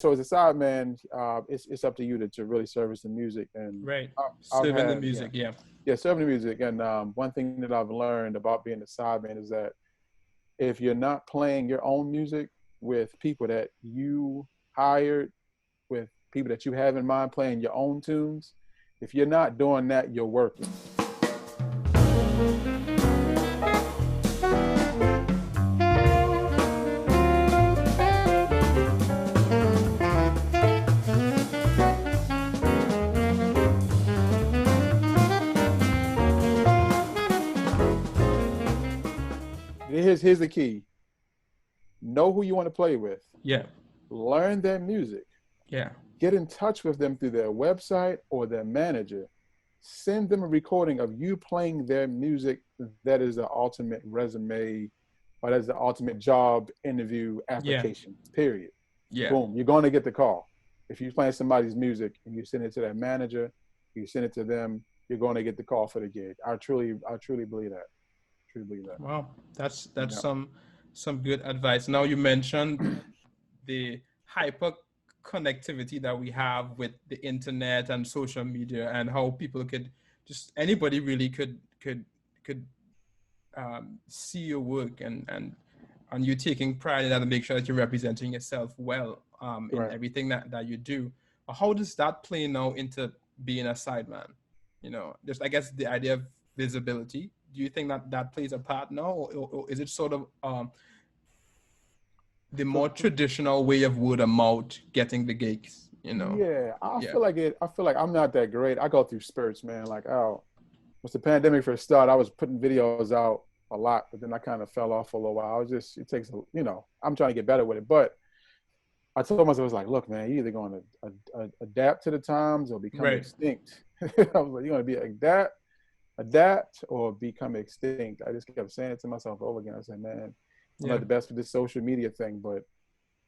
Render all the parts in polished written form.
So as a sideman, it's up to you to really service the music, and Right. I've Serving the had music, yeah. yeah, serving the music. And one thing that I've learned about being a sideman is that if you're not playing your own music with people that you hired, with people that you have in mind playing your own tunes, if you're not doing that, you're working. Here's the key. Know who you want to play with. Yeah. Learn their music. Yeah. Get in touch with them through their website or their manager. Send them a recording of you playing their music. That is the ultimate resume, or that's the ultimate job interview application, period. Yeah. Boom, you're going to get the call. If you're playing somebody's music and you send it to their manager, you send it to them, you're going to get the call for the gig. I truly believe that. Wow, that's some good advice. Now you mentioned the hyper connectivity that we have with the internet and social media, and how people could anybody really could see your work, and you taking pride in that, and make sure that you're representing yourself well in everything that you do. How does that play now into being a sideman? You know, just I guess the idea of visibility. Do you think that plays a part now, or is it sort of the more traditional way of word of mouth getting the gigs? You know. Yeah, I feel like I'm not that great. I go through spurts, man. Like, once the pandemic first started, I was putting videos out a lot, but then I kind of fell off for a little while. It takes, I'm trying to get better with it. But I told myself, I was like, look, man, you're either going to adapt to the times or become extinct. I was like, you're going to be adapt or become extinct. I just kept saying it to myself over again. I said, man, I'm not the best with this social media thing, but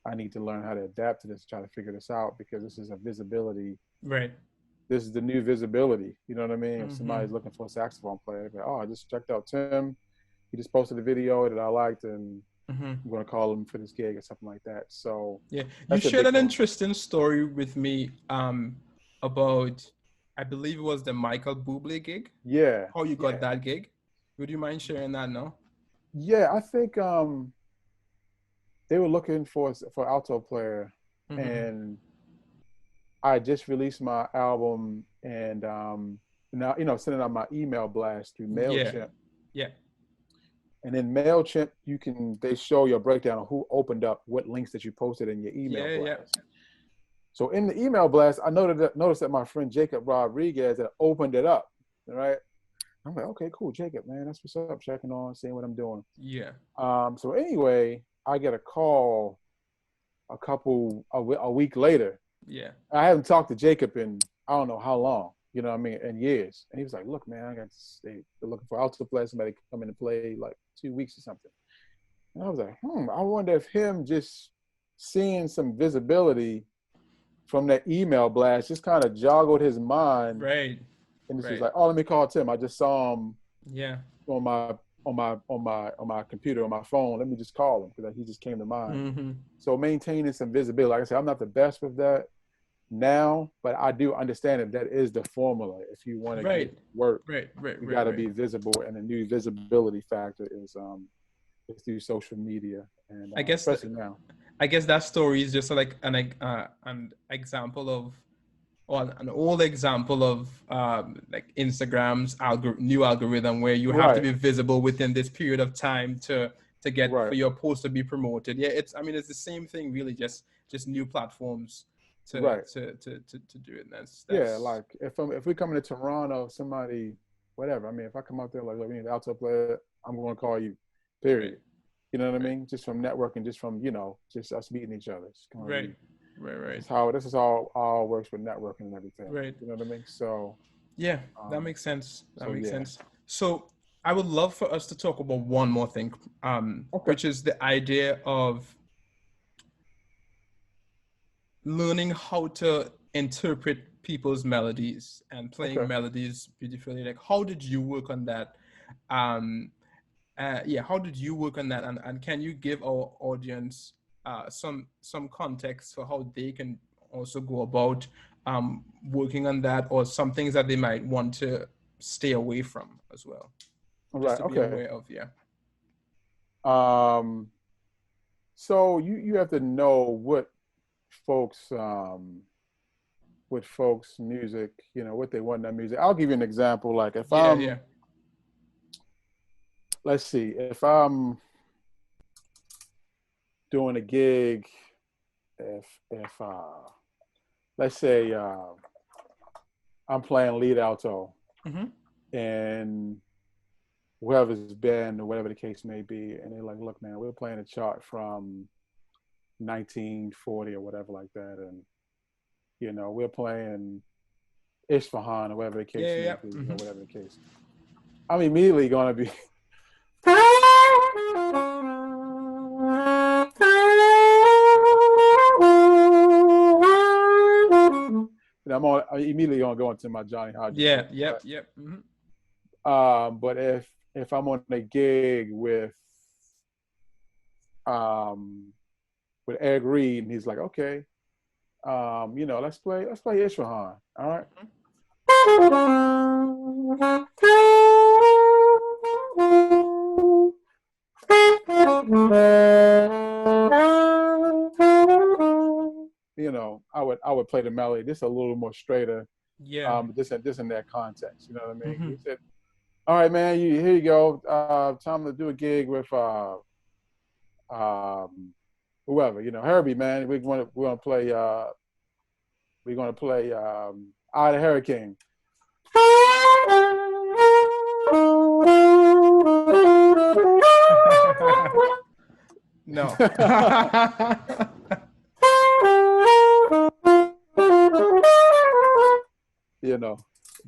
I need to learn how to adapt to this, try to figure this out, because this is a visibility. Right. This is the new visibility. You know what I mean? Mm-hmm. If somebody's looking for a saxophone player, like, I just checked out Tim. He just posted a video that I liked, and I'm going to call him for this gig or something like that. So yeah, you shared an interesting story with me about, I believe it was the Michael Bublé gig. Yeah. How you got that gig? Would you mind sharing that now? Yeah, I think they were looking for alto player, and I just released my album, and now sending out my email blast through MailChimp. Yeah. And in MailChimp, they show your breakdown of who opened up what links that you posted in your email blast. Yeah. So in the email blast, I noticed that my friend Jacob Rodriguez had opened it up, right? I'm like, okay, cool, Jacob, man, that's what's up, checking on, seeing what I'm doing. Yeah. So anyway, I get a call a week later. Yeah. I haven't talked to Jacob in I don't know how long, you know what I mean, in years. And he was like, look, man, they're looking for alto players, somebody to come in and play like 2 weeks or something. And I was like, I wonder if him just seeing some visibility from that email blast just kind of joggled his mind. Right. And this was like, let me call Tim. I just saw him on my computer, on my phone. Let me just call him, because he just came to mind. So maintaining some visibility. Like I said, I'm not the best with that now, but I do understand that is the formula. If you want to get work, you got to be visible, and the new visibility factor is through social media. And I guess especially now. I guess that story is just like an example of, or an old example of like Instagram's new algorithm, where you have to be visible within this period of time to get for your post to be promoted. Yeah, it's the same thing, really, just new platforms to do it. That's like if we come into Toronto, somebody, whatever. If I come out there like we need an alto player, I'm going to call you. Period. Right. You know what I mean? Just from networking, just from just us meeting each other. Right. This is all works with networking and everything. Right. You know what I mean? So yeah, that makes sense. That makes sense. So I would love for us to talk about one more thing, which is the idea of learning how to interpret people's melodies and playing melodies beautifully. Like, how did you work on that? How did you work on that? And can you give our audience some context for how they can also go about working on that, or some things that they might want to stay away from as well, just Right. to be Okay. aware of. Yeah. So you have to know folks what folks music, what they want in that music. I'll give you an example. Like if Yeah. let's see, if I'm doing a gig, if let's say I'm playing lead alto, and whoever's band or whatever the case may be, and they're like, look, man, we're playing a chart from 1940 or whatever like that, and we're playing Isfahan or whatever the case may be, whatever the case. I'm immediately going to be I'm immediately going to go into my Johnny Hodges. Yep. But if I'm on a gig with Ed Reed, and he's like, okay, let's play Isfahan. All right. I would play the melody just a little more straighter. Yeah. Just in that context, you know what I mean? He said, all right, man, here you go. Time to do a gig with whoever, Herbie, man. We're gonna play Eye of the Hurricane. No.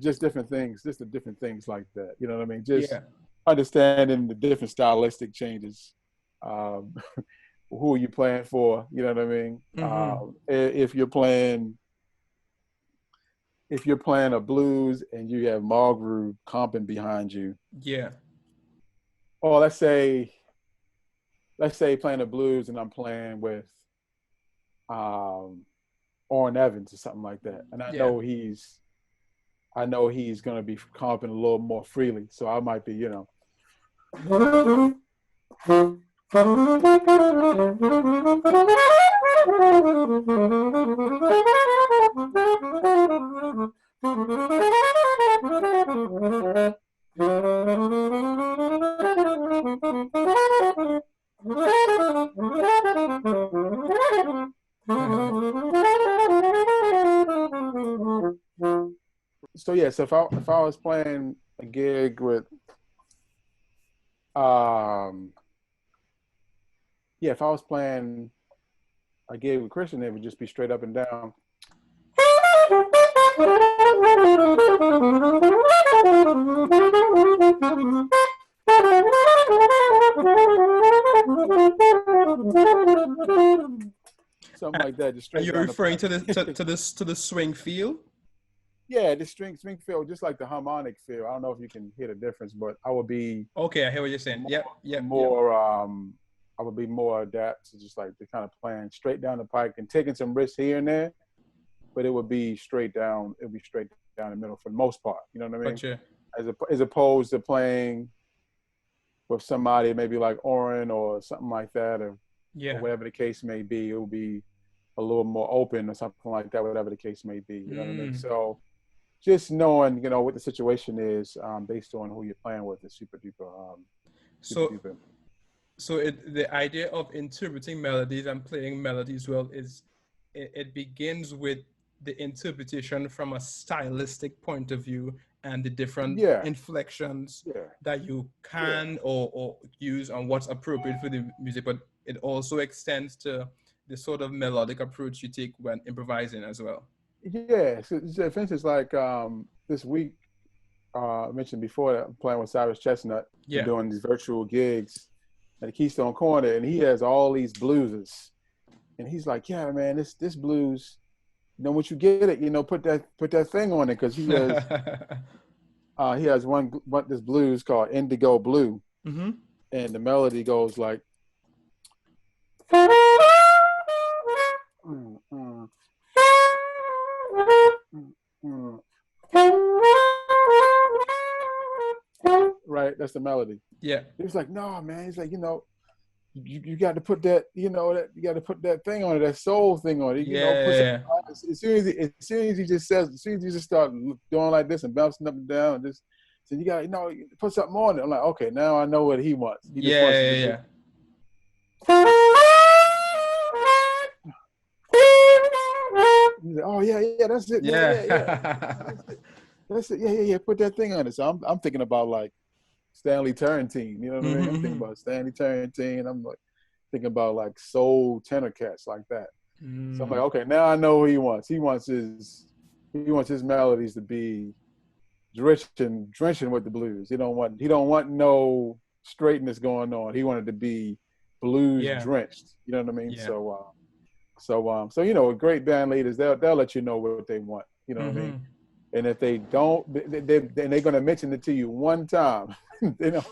Just different things, just the different things like that. You know what I mean? Just understanding the different stylistic changes. Who are you playing for? You know what I mean? If you're playing a blues and you have Mulgrew comping behind you. Yeah. Or let's say playing the blues and I'm playing with Orrin Evans or something like that. And I know he's going to be comping a little more freely. So I might be, So yes, if I was playing a gig with if I was playing a gig with Christian, it would just be straight up and down. Something like that. Just straight. Are you referring to the swing feel? Yeah, the swing feel, just like the harmonic feel. I don't know if you can hear the difference, but I would be okay. I hear what you're saying. I would be more adapt to just like the kind of playing straight down the pike and taking some risks here and there, but it would be straight down. It would be straight down the middle for the most part. You know what I mean? Gotcha. As opposed to playing with somebody maybe like Orrin or something like that, or whatever the case may be, it will be a little more open or something like that, whatever the case may be. You know what I mean? So just knowing, what the situation is based on who you're playing with is super duper. So the idea of interpreting melodies and playing melodies well is it begins with the interpretation from a stylistic point of view and the different inflections that you can or use and what's appropriate for the music, but it also extends to the sort of melodic approach you take when improvising as well. Yeah, so for instance, like this week, I mentioned before that I'm playing with Cyrus Chestnut, doing these virtual gigs at the Keystone Corner, and he has all these blueses, and he's like, "Yeah, man, this blues, once you get it, put that thing on it," because he has one this blues called Indigo Blue, and the melody goes like. mm, mm, mm. Right, that's the melody. Yeah. He was like, no, man. He's like, you got to put that, that you got to put that thing on it, that soul thing on it. Put some, Yeah. as soon as you just start doing like this and bouncing up and down, and just so you got, put something on it. I'm like, okay, now I know what he wants. He just wants Yeah. to. He's like, oh yeah, that's it, man. Yeah. That's it. Yeah. Put that thing on it. So I'm thinking about like Stanley Turrentine. You know what I mean? I'm thinking about Stanley Turrentine. I'm like thinking about like soul tenor cats like that. So I'm like, okay, now I know what he wants. He wants his melodies to be drenching with the blues. He don't want no straightness going on. He wanted to be blues drenched. You know what I mean? Yeah. So a great band leaders, they'll let you know what they want. You know what I mean? And if they don't, then they're gonna mention it to you one time. And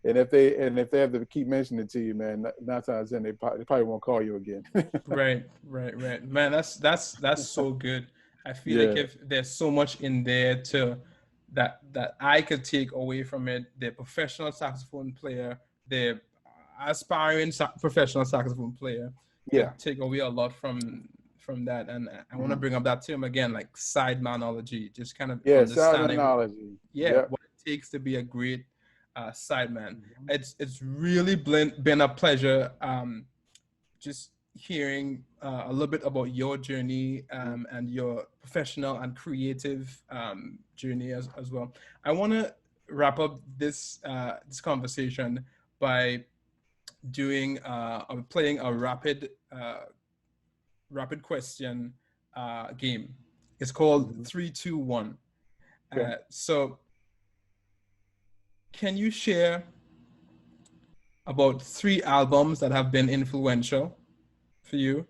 if they have to keep mentioning it to you, man, 9 times in they probably won't call you again. Right. Man, that's so good. I feel like if there's so much in there that I could take away from it, the professional saxophone player, the aspiring professional saxophone player, could take away a lot from that. And I want to bring up that term again, like sidemanology, just kind of understanding what it takes to be a great sideman. It's really been a pleasure just hearing a little bit about your journey and your professional and creative journey as well. I want to wrap up this conversation by playing a rapid question game. It's called 3, 2, 1. So can you share about 3 albums that have been influential for you,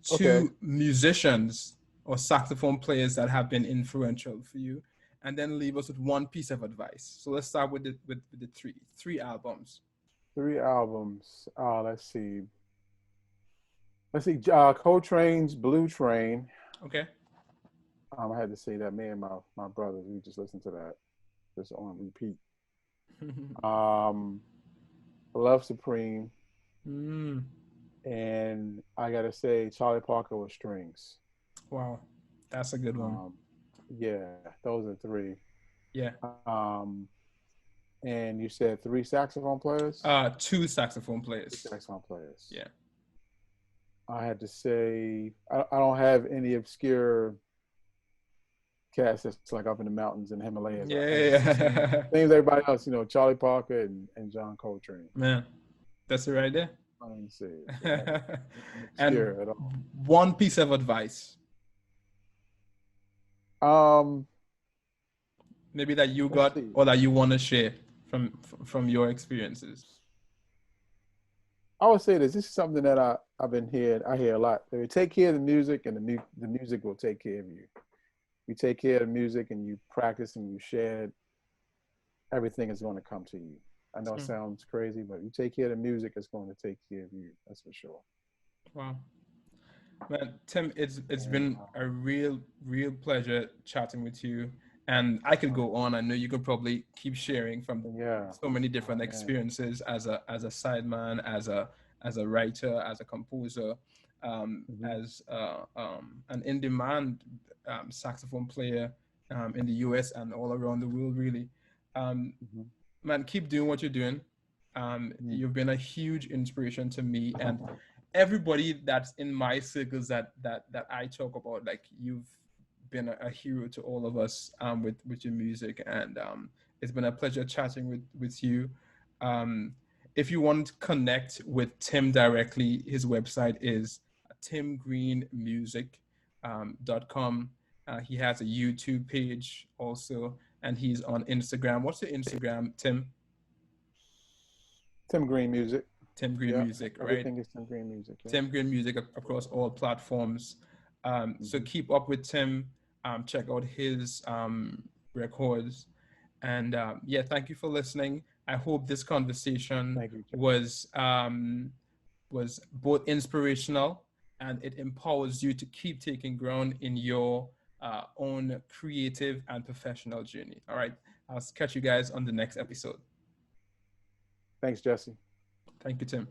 2 musicians or saxophone players that have been influential for you, and then leave us with 1 piece of advice? So let's start with the 3 albums. 3 albums. Let's see. Coltrane's Blue Train. Okay. I had to say that. Me and my brothers, we just listened to that. Just on repeat. Love Supreme. And I gotta say Charlie Parker with strings. Wow, that's a good one. Those are 3. Yeah. And you said 3 saxophone players? 2 saxophone players. 2 saxophone players. Yeah. I had to say I don't have any obscure cats that's like up in the mountains in the Himalayas. Same as everybody else, Charlie Parker and John Coltrane. Man, that's it right there. I didn't say it. And at all. 1 piece of advice. Maybe that you got or that you want to share from your experiences. I would say this is something that I've been hearing. I hear a lot. They take care of the music, and the music will take care of you. You take care of the music, and you practice, and you share it. Everything is going to come to you. I know it sounds crazy, but you take care of the music, it's going to take care of you. That's for sure. Wow. Man, Tim, it's been a real pleasure chatting with you. And I could go on. I know you could probably keep sharing from so many different experiences as a sideman, as a writer, as a composer, as an in-demand saxophone player in the US and all around the world, really. Man, keep doing what you're doing. You've been a huge inspiration to me and everybody that's in my circles that I talk about. Like, you've been a hero to all of us with your music, and it's been a pleasure chatting with you. If you want to connect with Tim directly, his website is timgreenmusic.com. He has a YouTube page also, and he's on Instagram. What's your Instagram, Tim? Tim Green Music. Tim Green Music, right? Everything is Tim Green Music. Yeah. Tim Green Music across all platforms. So keep up with Tim. Check out his records. And thank you for listening. I hope this conversation was both inspirational and it empowers you to keep taking ground in your own creative and professional journey. All right. I'll catch you guys on the next episode. Thanks, Jesse. Thank you, Tim.